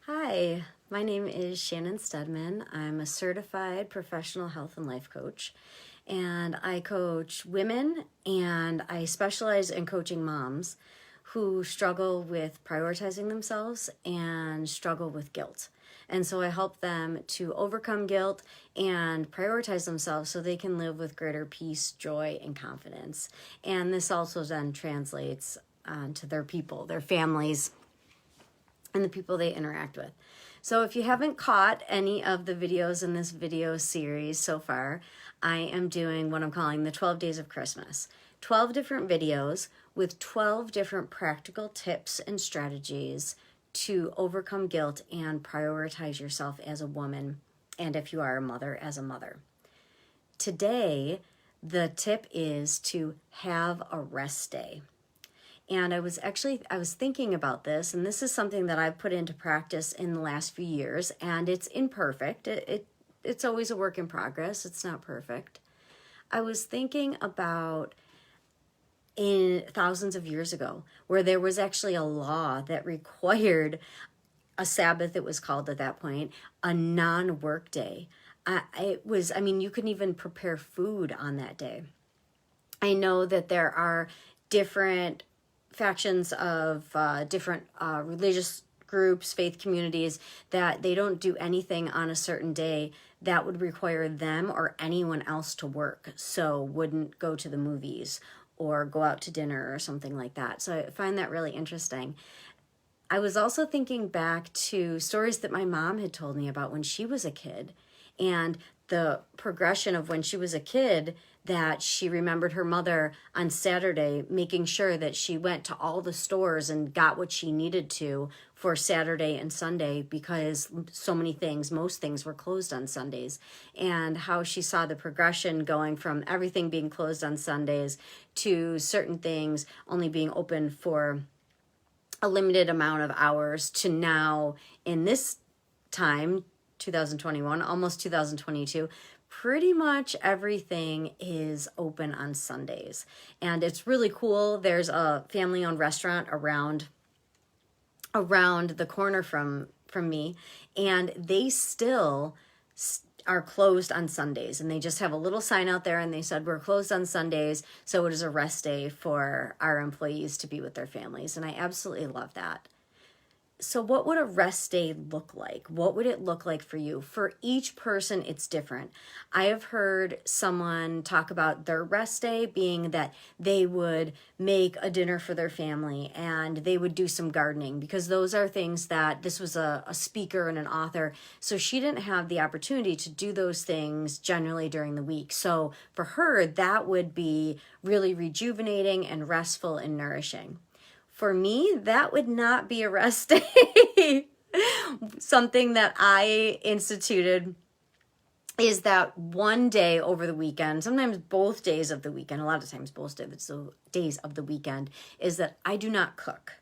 Hi, my name is Shannon Stedman. I'm a certified professional health and life coach, and I coach women and I specialize in coaching moms who struggle with prioritizing themselves and struggle with guilt. And so I help them to overcome guilt and prioritize themselves so they can live with greater peace, joy, and confidence. And this also then translates to their people, their families, and the people they interact with. So if you haven't caught any of the videos in this video series so far, I am doing what I'm calling the 12 Days of Christmas. 12 different videos with 12 different practical tips and strategies to overcome guilt and prioritize yourself as a woman, and if you are a mother, as a mother. Today, the tip is to have a rest day. And I was thinking about this, and this is something that I've put into practice in the last few years, and it's imperfect. It's always a work in progress. It's not perfect. I was thinking about in thousands of years ago, where there was actually a law that required a Sabbath, it was called at that point, a non-work day. You couldn't even prepare food on that day. I know that there are different factions of different religious groups, faith communities, that they don't do anything on a certain day that would require them or anyone else to work. So wouldn't go to the movies or go out to dinner or something like that. So I find that really interesting. I was also thinking back to stories that my mom had told me about when she was a kid, and the progression of when she was a kid, that she remembered her mother on Saturday making sure that she went to all the stores and got what she needed to for Saturday and Sunday, because so many things, most things were closed on Sundays, and how she saw the progression going from everything being closed on Sundays to certain things only being open for a limited amount of hours to now in this time, 2021, almost 2022, pretty much everything is open on Sundays. And it's really cool. There's a family-owned restaurant around the corner from me, and they still are closed on Sundays, and they just have a little sign out there, and they said, we're closed on Sundays, so it is a rest day for our employees to be with their families. And I absolutely love that. So what would a rest day look like? What would it look like for you? For each person, it's different. I have heard someone talk about their rest day being that they would make a dinner for their family and they would do some gardening, because those are things that, this was a speaker and an author, so she didn't have the opportunity to do those things generally during the week. So for her, that would be really rejuvenating and restful and nourishing. For me, that would not be a rest day. Something that I instituted is that one day over the weekend, sometimes both days of the weekend, a lot of times both days of the weekend, is that I do not cook.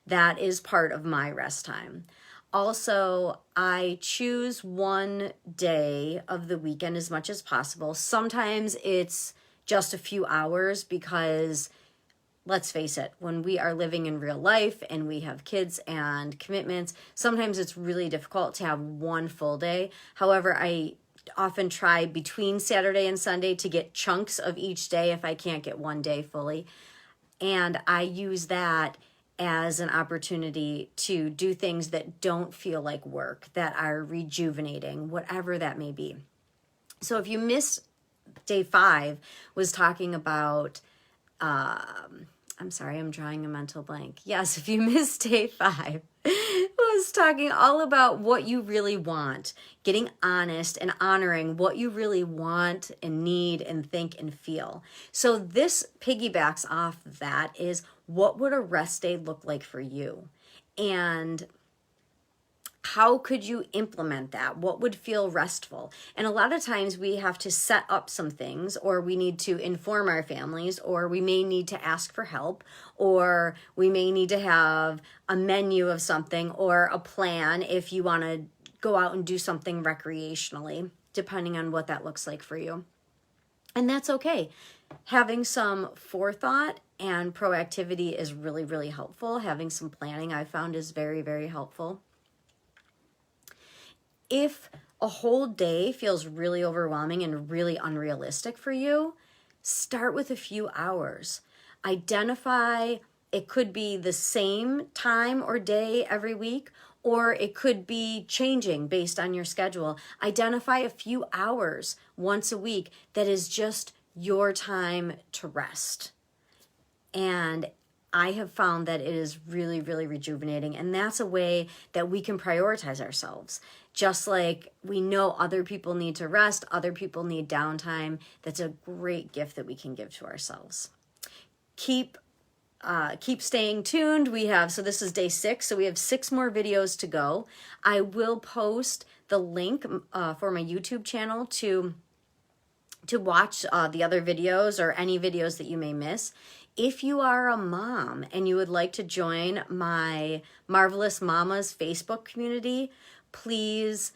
That is part of my rest time. Also, I choose one day of the weekend as much as possible. Sometimes it's just a few hours, because let's face it, when we are living in real life and we have kids and commitments, sometimes it's really difficult to have one full day. However, I often try between Saturday and Sunday to get chunks of each day if I can't get one day fully. And I use that as an opportunity to do things that don't feel like work, that are rejuvenating, whatever that may be. So if you missed day 5, was talking about I'm sorry, I'm drawing a mental blank. Yes, if you missed day 5, it was talking all about what you really want, getting honest and honoring what you really want and need and think and feel. So this piggybacks off of that, is what would a rest day look like for you? And how could you implement that? What would feel restful? And a lot of times we have to set up some things, or we need to inform our families, or we may need to ask for help, or we may need to have a menu of something or a plan if you want to go out and do something recreationally, depending on what that looks like for you. And that's okay. Having some forethought and proactivity is really, really helpful. Having some planning, I found, is very, very helpful. If a whole day feels really overwhelming and really unrealistic for you, start with a few hours. Identify, it could be the same time or day every week, or it could be changing based on your schedule. Identify a few hours once a week that is just your time to rest. And I have found that it is really, really rejuvenating. And that's a way that we can prioritize ourselves. Just like we know other people need to rest, other people need downtime. That's a great gift that we can give to ourselves. Keep staying tuned. So this is day 6, so we have 6 more videos to go. I will post the link for my YouTube channel to watch the other videos or any videos that you may miss. If you are a mom and you would like to join my Marvelous Mamas Facebook community, please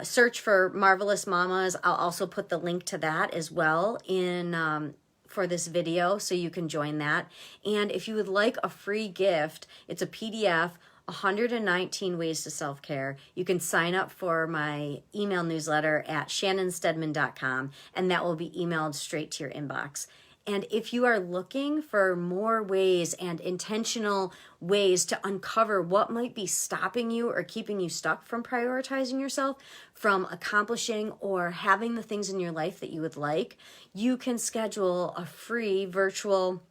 search for Marvelous Mamas. I'll also put the link to that as well in for this video so you can join that. And if you would like a free gift, it's a PDF, 119 Ways to Self-Care. You can sign up for my email newsletter at shannonstedman.com, and that will be emailed straight to your inbox. And if you are looking for more ways and intentional ways to uncover what might be stopping you or keeping you stuck from prioritizing yourself, from accomplishing or having the things in your life that you would like, you can schedule a free virtual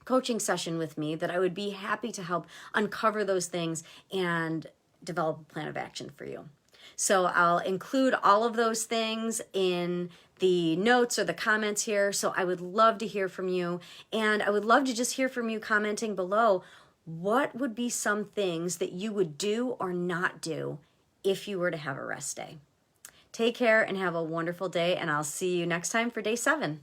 coaching session with me that I would be happy to help uncover those things and develop a plan of action for you. So I'll include all of those things in the notes or the comments here. So I would love to hear from you. And I would love to just hear from you commenting below. What would be some things that you would do or not do if you were to have a rest day? Take care and have a wonderful day. And I'll see you next time for day 7.